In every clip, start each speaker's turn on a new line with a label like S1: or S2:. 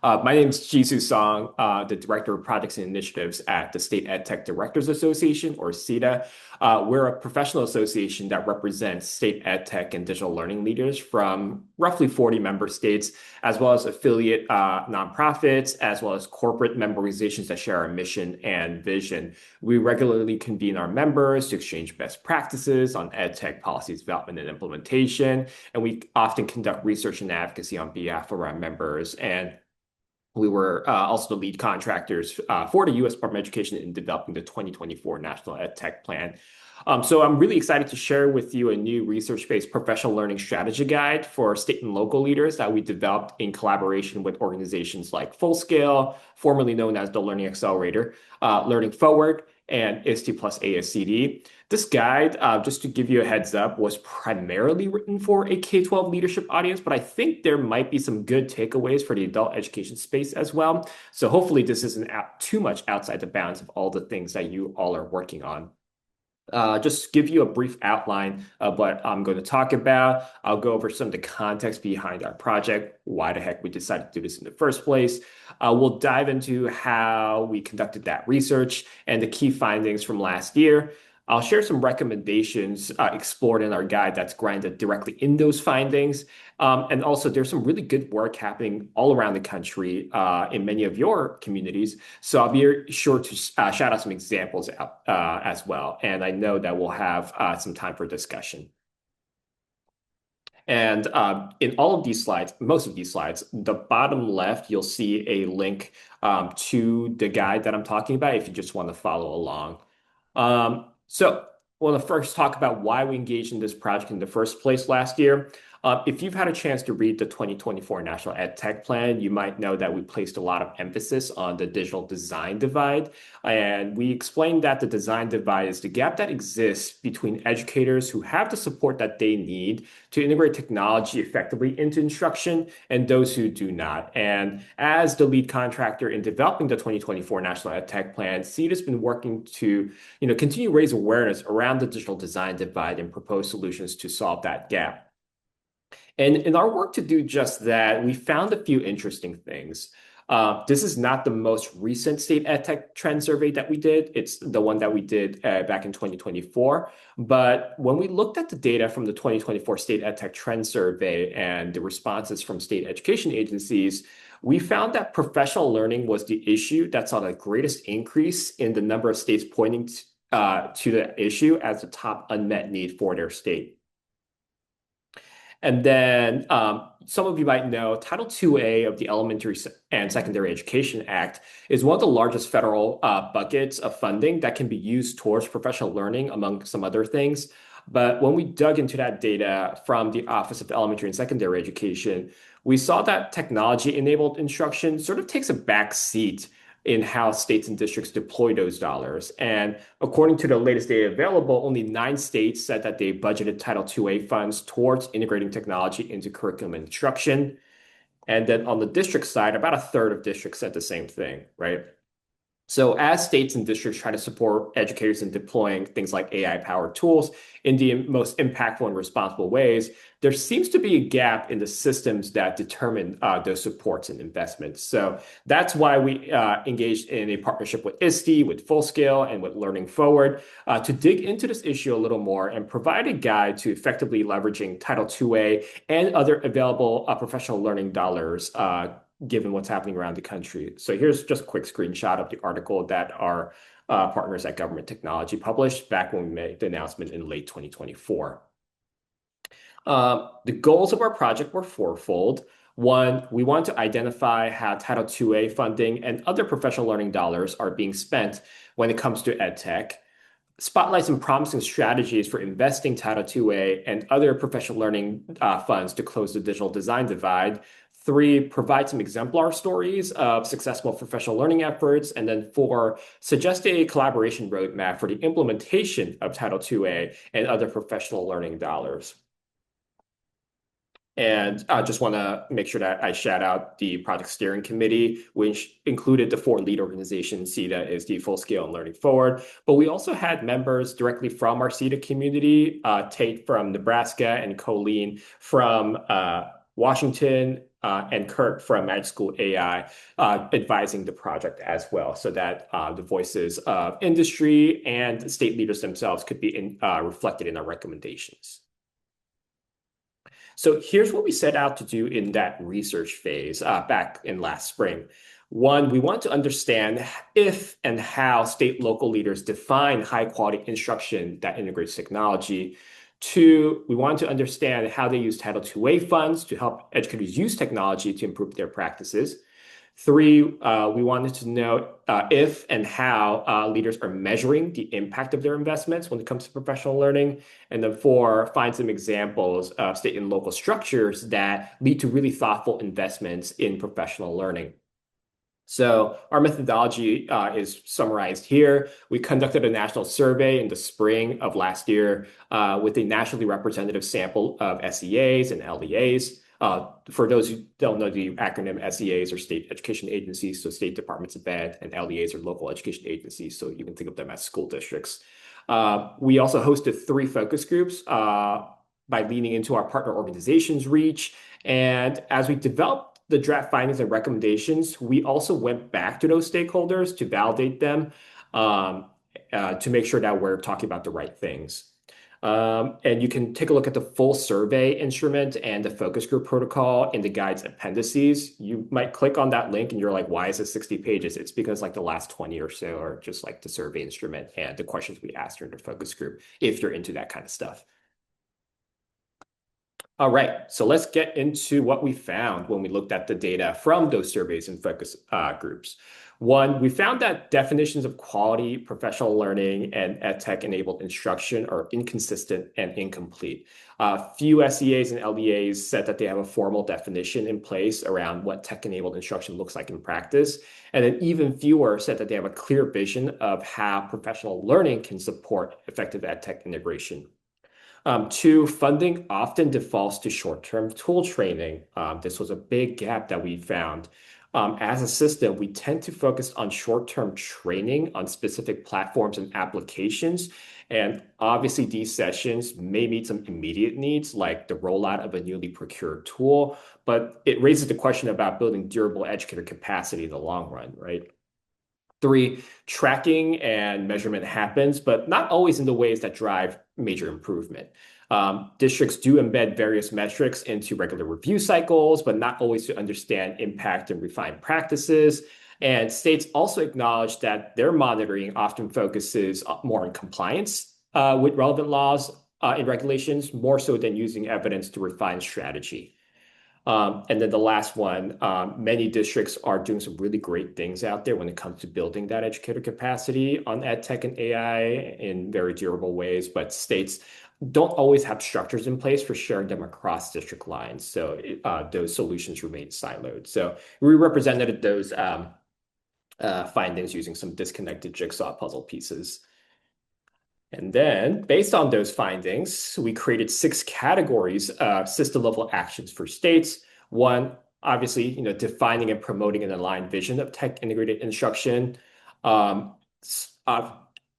S1: My name is Jisoo Song, the Director of Projects and Initiatives at the State EdTech Directors Association, or SEDA. We're a professional association that represents state EdTech and digital learning leaders from roughly 40 member states, as well as affiliate nonprofits, as well as corporate member organizations that share our mission and vision. We regularly convene our members to exchange best practices on EdTech policies development and implementation, and we often conduct research and advocacy on behalf of our members. And we were also the lead contractors for the U.S. Department of Education in developing the 2024 National EdTech Plan. So I'm really excited to share with you a new research-based professional learning strategy guide for state and local leaders that we developed in collaboration with organizations like Fullscale, formerly known as the Learning Accelerator, Learning Forward, and ISTE plus ASCD. This guide, just to give you a heads up, was primarily written for a K-12 leadership audience, but I think there might be some good takeaways for the adult education space as well. So hopefully this isn't too much outside the bounds of all the things that you all are working on. Just give you a brief outline of what I'm going to talk about. I'll go over some of the context behind our project, why the heck we decided to do this in the first place. We'll dive into how we conducted that research and the key findings from last year. I'll share some recommendations explored in our guide that's grounded directly in those findings. And also, there's some really good work happening all around the country in many of your communities. So I'll be sure to shout out some examples as well. And I know that we'll have some time for discussion. And in all of these slides, most of these slides, the bottom left, you'll see a link to the guide that I'm talking about if you just want to follow along. So I want to first talk about why we engaged in this project in the first place last year. If you've had a chance to read the 2024 National EdTech Plan, you might know that we placed a lot of emphasis on the digital design divide. And we explained that the design divide is the gap that exists between educators who have the support that they need to integrate technology effectively into instruction and those who do not. And as the lead contractor in developing the 2024 National EdTech Plan, SEED has been working to continue to raise awareness around the digital design divide and propose solutions to solve that gap. And in our work to do just that, we found a few interesting things. This is not the most recent state EdTech trend survey that we did. It's the one that we did back in 2024. But when we looked at the data from the 2024 state EdTech trend survey and the responses from state education agencies, we found that professional learning was the issue that saw the greatest increase in the number of states pointing to the issue as the top unmet need for their state. And then some of you might know Title IIA of the Elementary and Secondary Education Act is one of the largest federal buckets of funding that can be used towards professional learning, among some other things. But when we dug into that data from the Office of Elementary and Secondary Education, we saw that technology-enabled instruction sort of takes a back seat in how states and districts deploy those dollars. And according to the latest data available, only 9 states said that they budgeted Title IIA funds towards integrating technology into curriculum instruction. And then on the district side, about a third of districts said the same thing, right? So as states and districts try to support educators in deploying things like AI-powered tools in the most impactful and responsible ways, there seems to be a gap in the systems that determine those supports and investments. So that's why we engaged in a partnership with ISTE, with Fullscale, and with Learning Forward to dig into this issue a little more and provide a guide to effectively leveraging Title IIA and other available professional learning dollars given what's happening around the country. So here's just a quick screenshot of the article that our partners at Government Technology published back when we made the announcement in late 2024. The goals of our project were fourfold. One, we want to identify how Title IIA funding and other professional learning dollars are being spent when it comes to EdTech. Spotlight some promising strategies for investing Title IIA and other professional learning funds to close the digital design divide. 3, provide some exemplar stories of successful professional learning efforts. And then 4, suggest a collaboration roadmap for the implementation of Title IIA and other professional learning dollars. And I just want to make sure that I shout out the project steering committee, which included the 4 lead organizations, SEDA, ISTE, Fullscale, and Learning Forward. But we also had members directly from our SEDA community, Tate from Nebraska and Colleen from Washington, and Kurt from Magic School AI advising the project as well, so that the voices of industry and state leaders themselves could be reflected in our recommendations. So here's what we set out to do in that research phase back in last spring. One, we want to understand if and how state local leaders define high quality instruction that integrates technology. Two, we want to understand how they use Title IIA funds to help educators use technology to improve their practices. Three, we wanted to know if and how leaders are measuring the impact of their investments when it comes to professional learning. And then four, find some examples of state and local structures that lead to really thoughtful investments in professional learning. So our methodology is summarized here. We conducted a national survey in the spring of last year with a nationally representative sample of SEAs and LEAs. For those who don't know, the acronym SEAs are state education agencies, so state departments of ed, and LEAs are local education agencies, so you can think of them as school districts. We also hosted 3 focus groups by leaning into our partner organizations' reach. And as we developed the draft findings and recommendations, we also went back to those stakeholders to validate them to make sure that we're talking about the right things. And you can take a look at the full survey instrument and the focus group protocol in the guide's appendices. You might click on that link and you're like, why is it 60 pages? It's because like the last 20 or so are just like the survey instrument and the questions we asked during the focus group, if you're into that kind of stuff. All right, so let's get into what we found when we looked at the data from those surveys and focus groups. One, we found that definitions of quality professional learning and edtech-enabled instruction are inconsistent and incomplete. Few SEAs and LEAs said that they have a formal definition in place around what tech-enabled instruction looks like in practice. And then even fewer said that they have a clear vision of how professional learning can support effective edtech integration. Two, funding often defaults to short-term tool training. This was a big gap that we found. As a system, we tend to focus on short-term training on specific platforms and applications. And obviously, these sessions may meet some immediate needs, like the rollout of a newly procured tool, but it raises the question about building durable educator capacity in the long run, right? Three, tracking and measurement happens, but not always in the ways that drive major improvement. Districts do embed various metrics into regular review cycles, but not always to understand impact and refine practices. And states also acknowledge that their monitoring often focuses more on compliance with relevant laws and regulations, more so than using evidence to refine strategy. And then the last one, many districts are doing some really great things out there when it comes to building that educator capacity on edtech and AI in very durable ways, but states don't always have structures in place for sharing them across district lines. So those solutions remain siloed. So we represented those findings using some disconnected jigsaw puzzle pieces. And then, based on those findings, we created 6 categories of system-level actions for states. One, obviously, defining and promoting an aligned vision of tech-integrated instruction.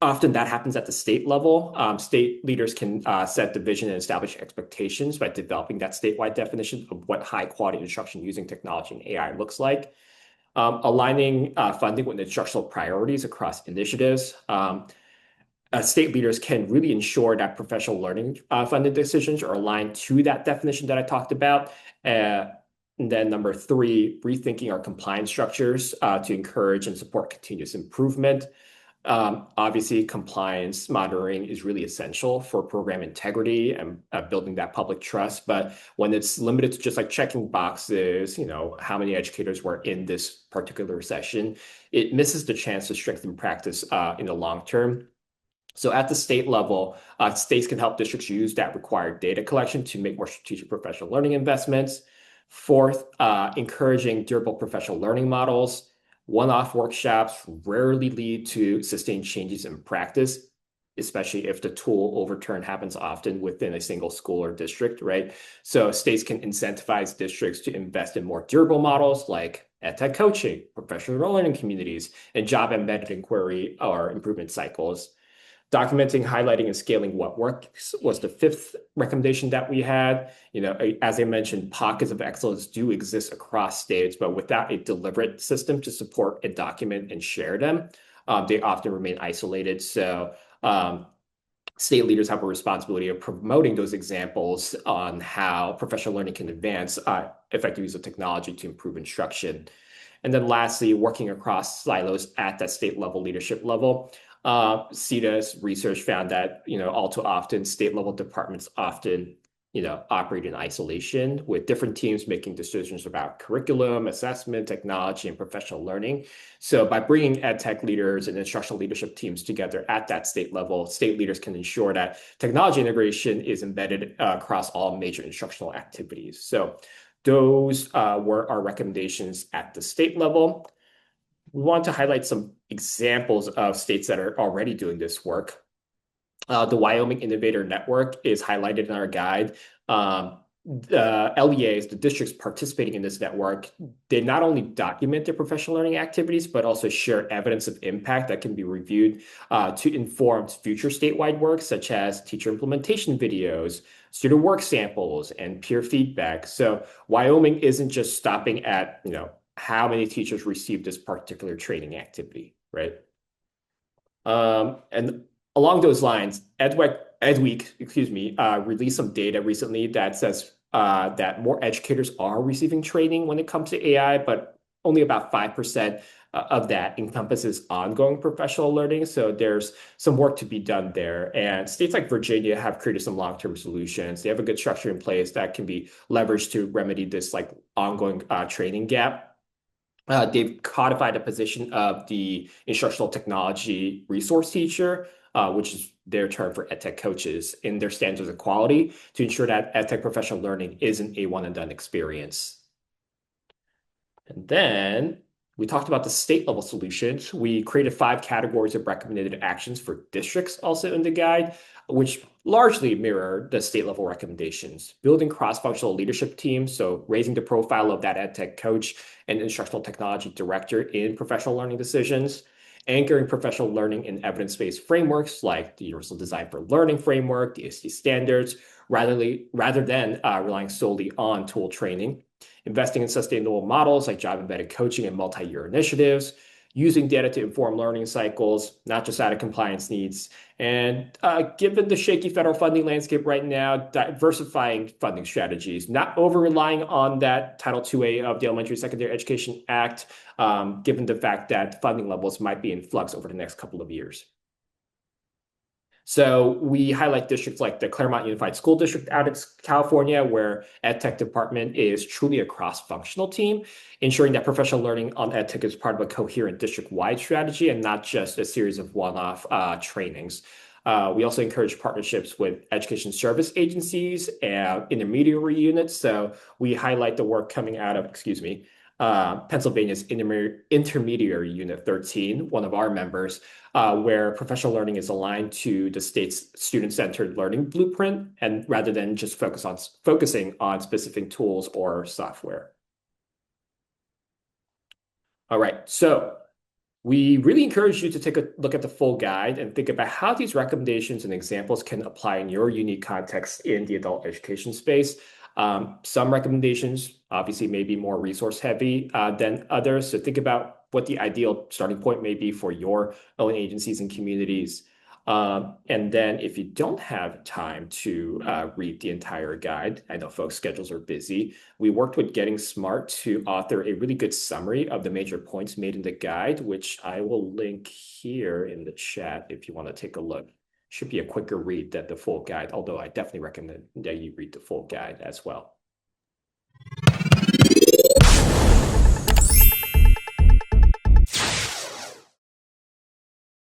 S1: Often that happens at the state level. State leaders can set the vision and establish expectations by developing that statewide definition of what high-quality instruction using technology and AI looks like. Aligning funding with instructional priorities across initiatives. State leaders can really ensure that professional learning funded decisions are aligned to that definition that I talked about. And then number 3, rethinking our compliance structures to encourage and support continuous improvement. Obviously, compliance monitoring is really essential for program integrity and building that public trust. But when it's limited to just like checking boxes, how many educators were in this particular session, it misses the chance to strengthen practice in the long term. So at the state level, states can help districts use that required data collection to make more strategic professional learning investments. Fourth, encouraging durable professional learning models. One-off workshops rarely lead to sustained changes in practice, especially if the tool overturn happens often within a single school or district, right? So states can incentivize districts to invest in more durable models like edtech coaching, professional learning communities, and job-embedded inquiry or improvement cycles. Documenting, highlighting, and scaling what works was the fifth recommendation that we had. As I mentioned, pockets of excellence do exist across states, but without a deliberate system to support and document and share them, they often remain isolated. So state leaders have a responsibility of promoting those examples on how professional learning can advance effective use of technology to improve instruction. And then lastly, working across silos at that state level leadership level. CETA's research found that, all too often state level departments often, operate in isolation with different teams making decisions about curriculum, assessment, technology, and professional learning. So by bringing edtech leaders and instructional leadership teams together at that state level, state leaders can ensure that technology integration is embedded across all major instructional activities. So those were our recommendations at the state level. We want to highlight some examples of states that are already doing this work. The Wyoming Innovator Network is highlighted in our guide. The LEAs, the districts participating in this network, they not only document their professional learning activities, but also share evidence of impact that can be reviewed to inform future statewide work, such as teacher implementation videos, student work samples, and peer feedback. So Wyoming isn't just stopping at, how many teachers received this particular training activity, right? And along those lines, Edweek, released some data recently that says that more educators are receiving training when it comes to AI, but only about 5% of that encompasses ongoing professional learning. So there's some work to be done there. And states like Virginia have created some long-term solutions. They have a good structure in place that can be leveraged to remedy this like ongoing training gap. They've codified a position of the instructional technology resource teacher, which is their term for edtech coaches, in their standards of quality to ensure that edtech professional learning isn't a one and done experience. And then we talked about the state level solutions. We created 5 categories of recommended actions for districts also in the guide, which largely mirror the state level recommendations. Building cross-functional leadership teams, so raising the profile of that edtech coach and instructional technology director in professional learning decisions, anchoring professional learning in evidence-based frameworks like the Universal Design for Learning framework, the ISTE standards, rather than relying solely on tool training, investing in sustainable models like job-embedded coaching and multi-year initiatives, using data to inform learning cycles, not just out of compliance needs. And given the shaky federal funding landscape right now, diversifying funding strategies, not over-relying on that Title IIA of the Elementary Secondary Education Act, given the fact that funding levels might be in flux over the next couple of years. So we highlight districts like the Claremont Unified School District out of California, where EdTech department is truly a cross-functional team, ensuring that professional learning on EdTech is part of a coherent district-wide strategy and not just a series of one-off trainings. We also encourage partnerships with education service agencies and intermediary units. So we highlight the work coming out of, Pennsylvania's Intermediary Unit 13, one of our members, where professional learning is aligned to the state's student-centered learning blueprint, and rather than just focusing on specific tools or software. All right, so we really encourage you to take a look at the full guide and think about how these recommendations and examples can apply in your unique context in the adult education space. Some recommendations obviously may be more resource heavy than others. So think about what the ideal starting point may be for your own agencies and communities. And then if you don't have time to read the entire guide, I know folks' schedules are busy. We worked with Getting Smart to author a really good summary of the major points made in the guide, which I will link here in the chat if you want to take a look. Should be a quicker read than the full guide, although I definitely recommend that you read the full guide as well.